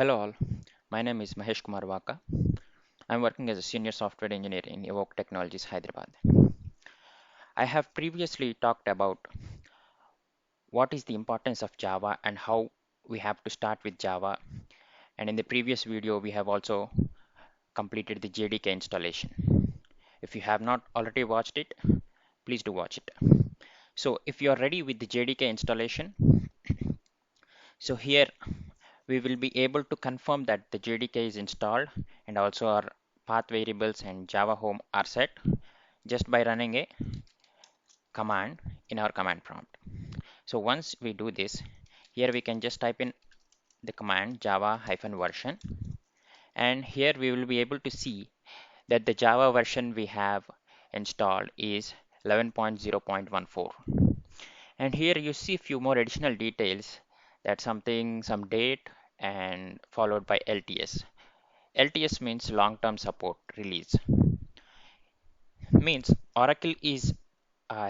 Hello all, my name is Mahesh Kumar Vaka. I'm working as a senior software engineer in Evoke Technologies, Hyderabad. I have previously talked about what is the importance of Java and how we have to start with Java. And in the previous video, we have also completed the JDK installation. If you have not already watched it, please do watch it. So if you are ready with the JDK installation, so here we will be able to confirm that the JDK is installed and also our path variables and Java home are set just by running a command in our command prompt. So once we do this, here we can just type in the command java-version, and here we will be able to see that the Java version we have installed is 11.0.14. And here you see a few more additional details, that some date and followed by LTS. LTS means long-term support release. Means Oracle is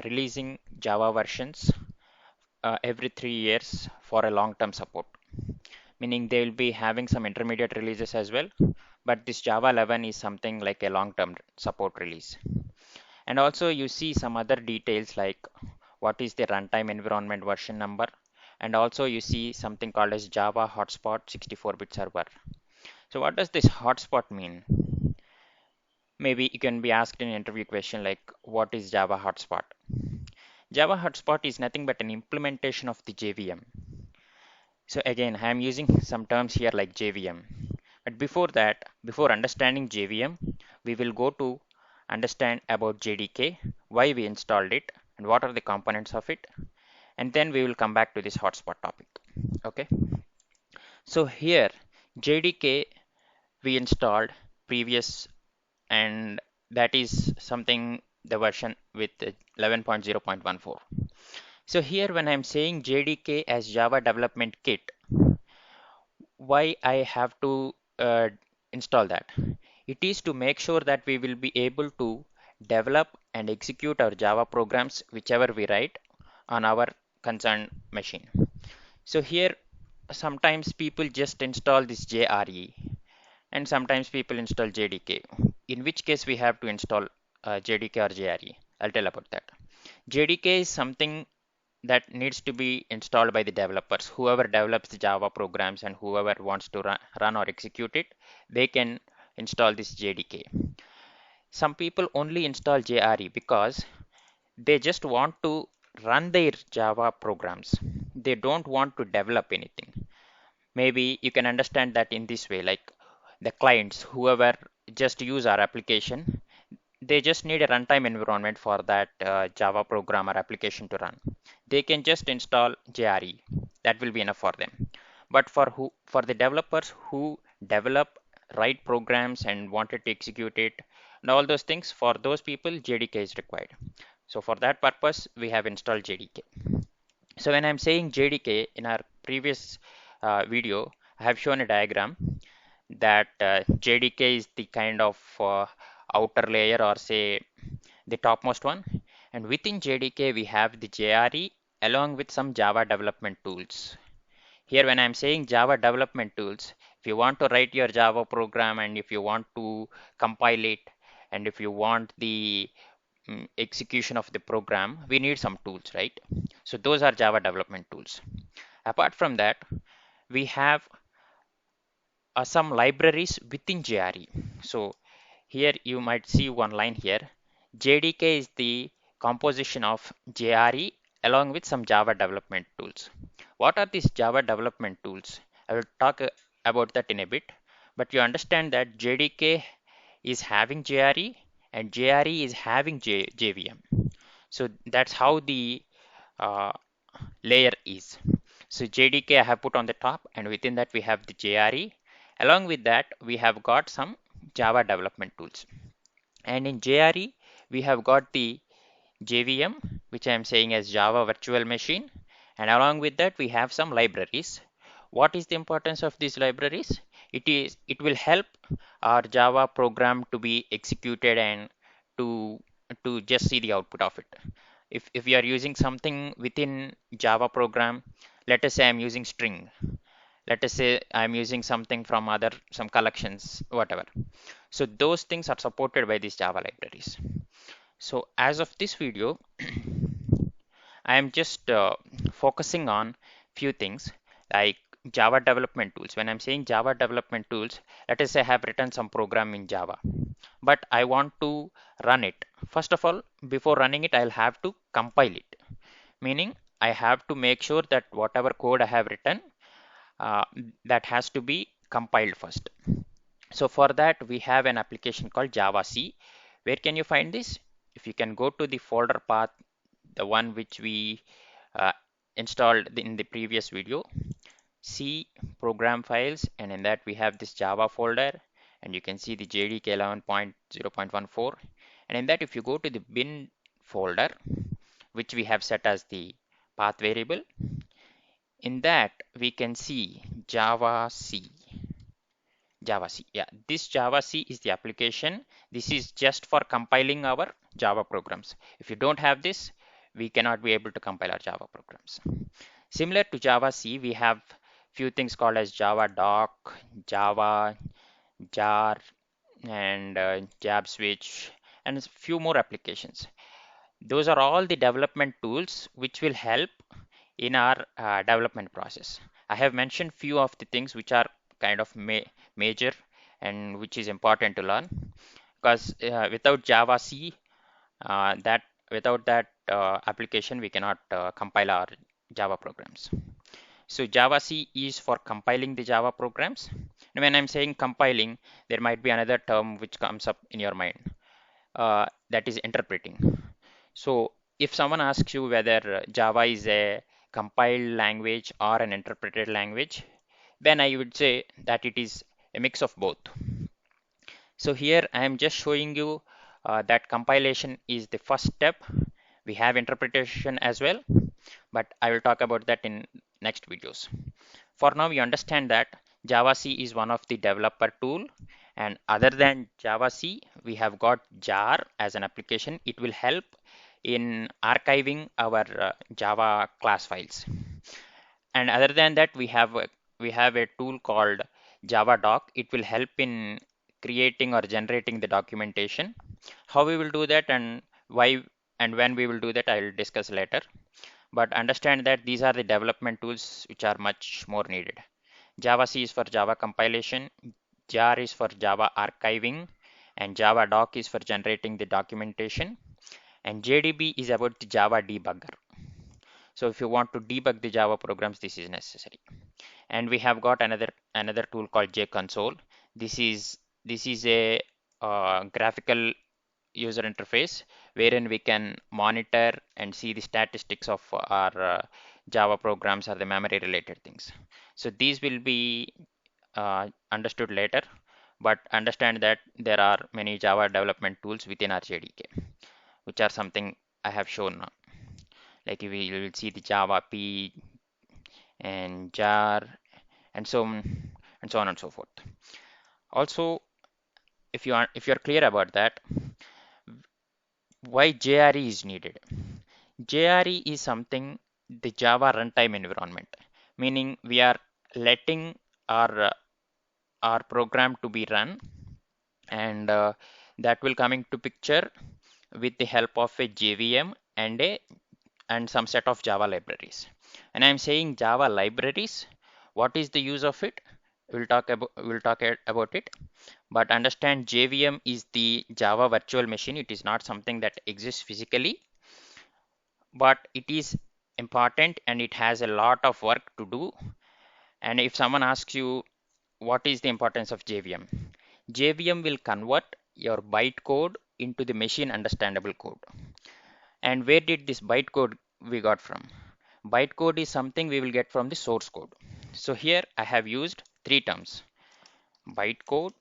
releasing Java versions every 3 years for a long-term support. Meaning they will be having some intermediate releases as well, but this Java 11 is something like a long-term support release. And also you see some other details like what is the runtime environment version number, and also you see something called as Java hotspot 64-bit server. So what does this hotspot mean? Maybe you can be asked in an interview question like, what is Java hotspot? Java hotspot is nothing but an implementation of the JVM. So again, I am using some terms here like JVM. But before that, before understanding JVM, we will go to understand about JDK, why we installed it, and what are the components of it, and then we will come back to this hotspot topic. Okay. So here, JDK we installed previous, and that is something the version with 11.0.14. So here when I'm saying JDK as Java Development Kit, why I have to install that? It is to make sure that we will be able to develop and execute our Java programs whichever we write on our concerned machine. So here sometimes people just install this JRE and sometimes people install JDK. In which case we have to install JDK or JRE. I'll tell about that. JDK is something that needs to be installed by the developers. Whoever develops the Java programs and whoever wants to run or execute it, they can install this JDK. Some people only install JRE because they just want to run their Java programs. They don't want to develop anything. Maybe you can understand that in this way, like the clients, whoever just use our application, they just need a runtime environment for that Java program or application to run. They can just install JRE. That will be enough for them. But for the developers who develop, write programs and wanted to execute it and all those things, for those people JDK is required. So for that purpose we have installed JDK. So when I'm saying JDK, in our previous video I have shown a diagram that JDK is the kind of outer layer, or say the topmost one, and within JDK we have the JRE along with some Java development tools. Here when I'm saying Java development tools, if you want to write your Java program and if you want to compile it and if you want the execution of the program, we need some tools, right? So those are Java development tools. Apart from that, we have some libraries within JRE. So here you might see one line here. JDK is the composition of JRE along with some Java development tools. What are these Java development tools? I will talk about that in a bit, but you understand that JDK is having JRE and JRE is having JVM. So that's how the uh, layer is. So JDK I have put on the top, and within that we have the JRE. Along with that we have got some Java development tools. And in JRE we have got the JVM, which I am saying as Java Virtual Machine, and along with that we have some libraries. What is the importance of these libraries? It will help our Java program to be executed and to just see the output of it. If you are using something within Java program, let us say I'm using string, Let us say I'm using something from some collections, whatever. So those things are supported by these Java libraries. So as of this video, I am just focusing on few things like Java development tools. When I'm saying Java development tools, let us say I have written some program in Java, but I want to run it. First of all, before running it, I'll have to compile it, meaning I have to make sure that whatever code I have written, uh, that has to be compiled first. So for that, we have an application called Java C. Where can you find this? If you can go to the folder path, the one which we uh, installed in the previous video, C program files, and in that we have this Java folder, and you can see the JDK 11.0.14, and in that if you go to the bin folder, which we have set as the path variable, in that we can see Java C. Java C. Yeah, this Java C is the application. This is just for compiling our Java programs. If you don't have this, we cannot be able to compile our Java programs. Similar to Java C, we have few things called as Java Doc, Java, jar, and Jab Switch, and a few more applications. Those are all the development tools which will help in our development process. I have mentioned few of the things which are kind of major and which is important to learn, because without Java C, that without that application, we cannot compile our Java programs. So Java C is for compiling the Java programs. And when I'm saying compiling, there might be another term which comes up in your mind, that is interpreting. So if someone asks you whether Java is a compiled language or an interpreted language, then I would say that it is a mix of both. So here I am just showing you that compilation is the first step. We have interpretation as well, but I will talk about that in next videos. For now, we understand that Java C is one of the developer tool, and other than Java C, we have got jar as an application. It will help in archiving our Java class files. And other than that, we have a tool called Java Doc. It will help in creating or generating the documentation. How we will do that and why and when we will do that, I will discuss later. But understand that these are the development tools which are much more needed. Java C is for Java compilation, jar is for Java archiving, and Java doc is for generating the documentation, and JDB is about the Java debugger. So if you want to debug the Java programs, this is necessary. And we have got another tool called JConsole. This is a graphical user interface wherein we can monitor and see the statistics of our Java programs or the memory related things. So these will be understood later, but understand that there are many Java development tools within our JDK, which are something I have shown now. Like you will see the Java P and jar and so on and so on and so forth. Also, if you're clear about that, why JRE is needed? JRE is something the Java runtime environment, meaning we are letting our uh, our program to be run, and that will come into picture with the help of a JVM and some set of Java libraries. And I'm saying Java libraries. What is the use of it? We'll talk about it. But understand JVM is the Java virtual machine. It is not something that exists physically, but it is important and it has a lot of work to do. And if someone asks you what is the importance of JVM, JVM will convert your bytecode into the machine understandable code. And where did this bytecode we got from? Bytecode is something we will get from the source code. So here I have used three terms: bytecode,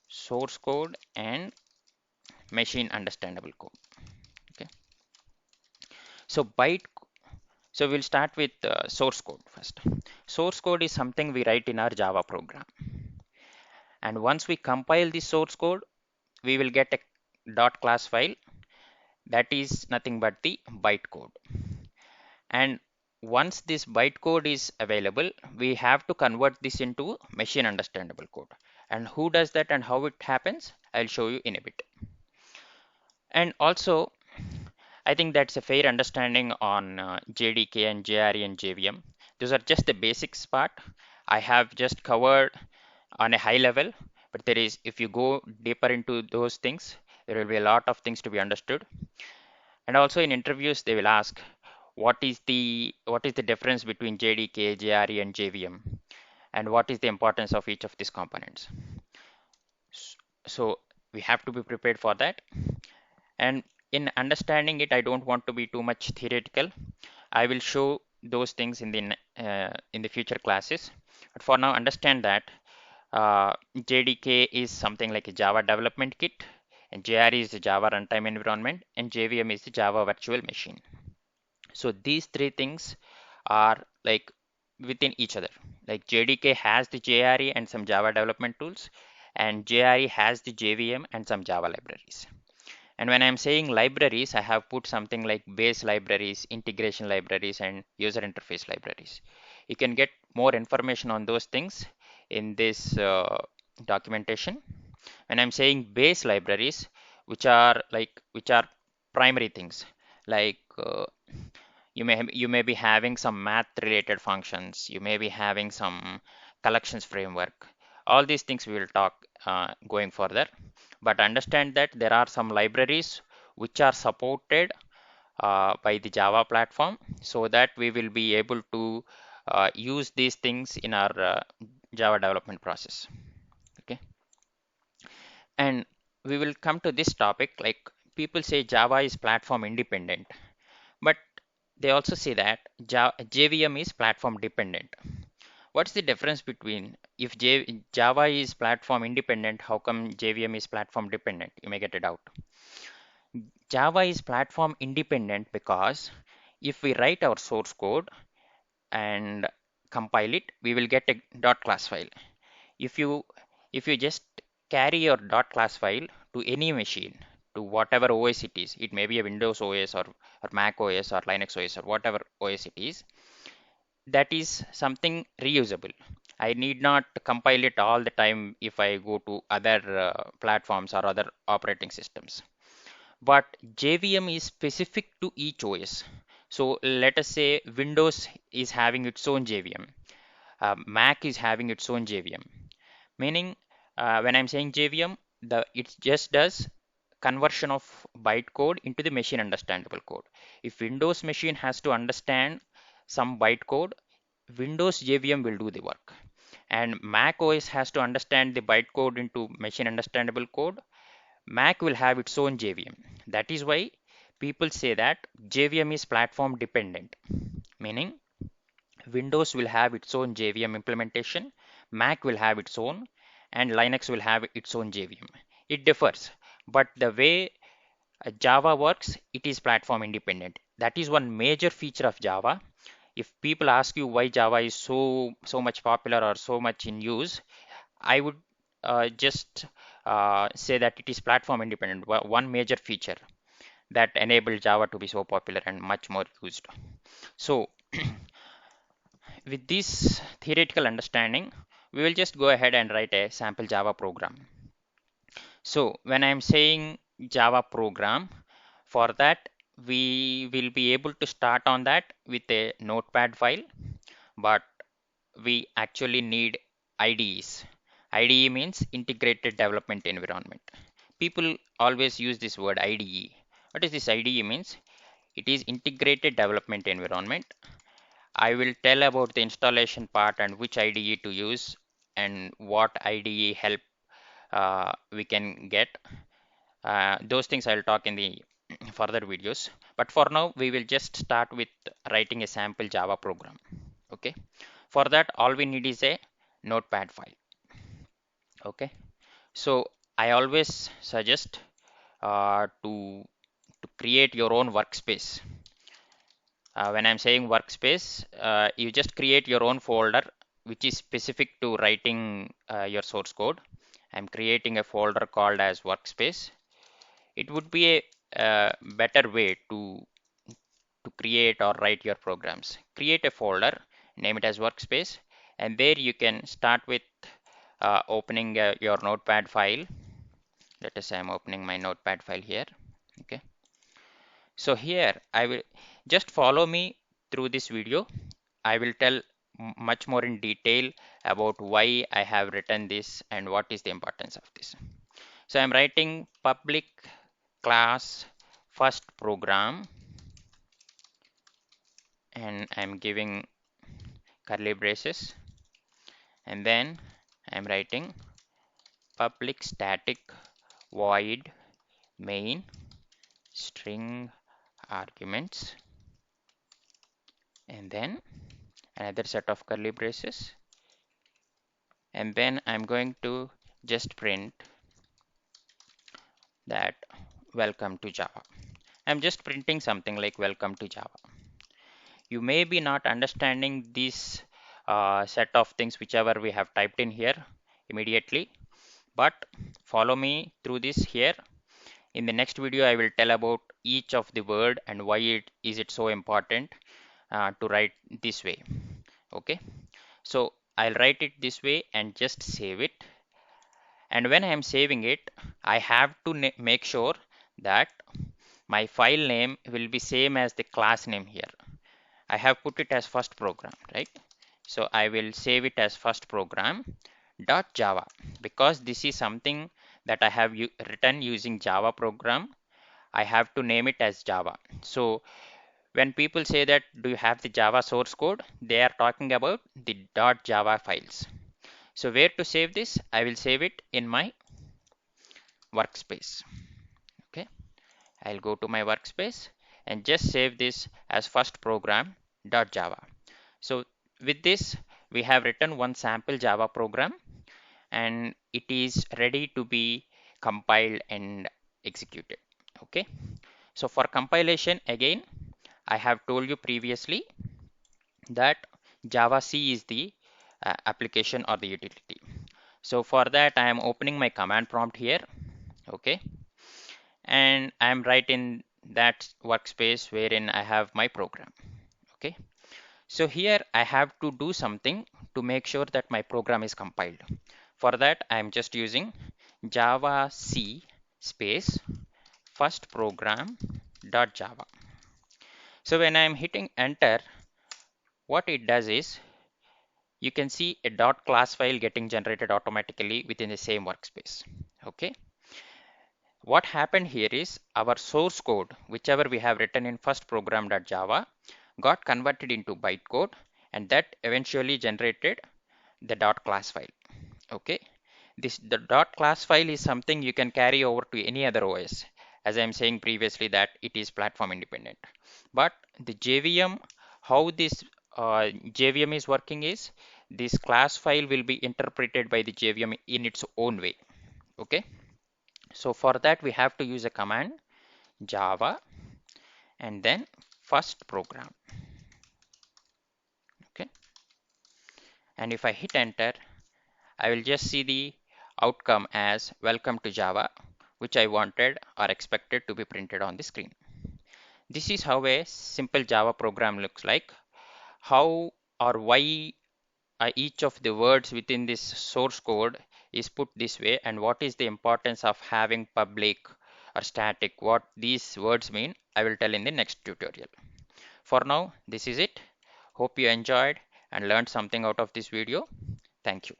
source code, and machine understandable code. Okay. So so we'll start with source code first. Source code is something we write in our Java program. And once we compile the source code, we will get a dot class file that is nothing but the bytecode. And once this bytecode is available, we have to convert this into machine understandable code. And who does that and how it happens, I'll show you in a bit. And also, I think that's a fair understanding on JDK and JRE and JVM. Those are just the basics part. I have just covered on a high level, but there is, if you go deeper into those things, there will be a lot of things to be understood. And also in interviews, they will ask, what is the difference between JDK, JRE, and JVM, and what is the importance of each of these components. So we have to be prepared for that. And in understanding it, I don't want to be too much theoretical. I will show those things in the future classes. But for now, understand that JDK is something like a Java development kit, and JRE is the Java runtime environment, and JVM is the Java virtual machine. So these three things are like within each other. Like JDK has the JRE and some Java development tools, and JRE has the JVM and some Java libraries. And when I'm saying libraries, I have put something like base libraries, integration libraries, and user interface libraries. You can get more information on those things in this documentation. When I'm saying base libraries, which are primary things, like you may be having some math related functions, you may be having some collections framework. All these things we will talk going further, but understand that there are some libraries which are supported by the Java platform, so that we will be able to use these things in our Java development process. Okay, and we will come to this topic, like people say Java is platform independent, but they also say that JVM is platform dependent. What's the difference between, if Java is platform independent, how come JVM is platform dependent? You may get a doubt. Java is platform independent because if we write our source code and compile it, we will get a .class file. If you if you just carry your .class file to any machine, to whatever OS it is, it may be a Windows OS or Mac OS or Linux OS or whatever OS it is, that is something reusable. I need not compile it all the time if I go to other platforms or other operating systems. But JVM is specific to each OS. So let us say Windows is having its own JVM, Mac is having its own JVM. Meaning, when I'm saying JVM, it just does conversion of bytecode into the machine understandable code. If Windows machine has to understand some bytecode, Windows JVM will do the work. And Mac OS has to understand the bytecode into machine understandable code, Mac will have its own JVM. That is why people say that JVM is platform dependent, meaning Windows will have its own JVM implementation, Mac will have its own, and Linux will have its own JVM. It differs, but the way Java works, it is platform independent. That is one major feature of Java. If people ask you why Java is so much popular or so much in use, I would just say that it is platform independent. One major feature that enabled Java to be so popular and much more used. So with this theoretical understanding, we will just go ahead and write a sample Java program. So when I'm saying Java program, for that we will be able to start on that with a notepad file, but we actually need IDEs. IDE means integrated development environment. People always use this word IDE. What is this IDE means? It is integrated development environment. I will tell about the installation part and which IDE to use and what IDE help we can get. Those things I'll talk in the further videos. But for now, we will just start with writing a sample Java program. Okay. For that, all we need is a notepad file. Okay. So I always suggest to create your own workspace. When I'm saying workspace, you just create your own folder which is specific to writing your source code. I'm creating a folder called as workspace. It would be a better way to to create or write your programs. Create a folder, name it as workspace, and there you can start with opening your notepad file. Let us say I'm opening my notepad file here. Okay. So here I will just follow me through this video. I will tell much more in detail about why I have written this and what is the importance of this. So I'm writing public class first program, and I'm giving curly braces, and then I'm writing public static void main string arguments, and then another set of curly braces, and then I'm going to just print that welcome to Java. I'm just printing something like welcome to Java. You may be not understanding this set of things whichever we have typed in here immediately, but follow me through this here. In the next video I will tell about each of the word and why it is so important to write this way. Okay, so I'll write it this way and just save it. And when I am saving it, I have to make sure that my file name will be same as the class name here. I have put it as first program, right? So I will save it as first program dot Java, because this is something that I have written using Java program. I have to name it as Java. So when people say that do you have the Java source code, they are talking about the .java files. So where to save this? I will save it in my workspace. Okay, I'll go to my workspace and just save this as first program .java. So with this, we have written one sample Java program, and it is ready to be compiled and executed. Okay, so for compilation, again, I have told you previously that Java C is the application or the utility. So for that, I am opening my command prompt here. Okay, and I am right in that workspace wherein I have my program. Okay, so here I have to do something to make sure that my program is compiled. For that, I am just using Java C space first program dot Java. So when I am hitting enter, what it does is you can see a dot class file getting generated automatically within the same workspace. Okay, what happened here is our source code, whichever we have written in first program.java, got converted into bytecode, and that eventually generated the dot class file. Okay, the dot class file is something you can carry over to any other OS, as I am saying previously that it is platform independent. But the JVM, how this JVM is working is this class file will be interpreted by the JVM in its own way. Okay, so for that we have to use a command Java and then first program. Okay, and if I hit enter, I will just see the outcome as welcome to Java, which I wanted or expected to be printed on the screen. This is how a simple Java program looks like. How or why each of the words within this source code is put this way, and what is the importance of having public or static, what these words mean, I will tell in the next tutorial. For now, this is it. Hope you enjoyed and learned something out of this video. Thank you.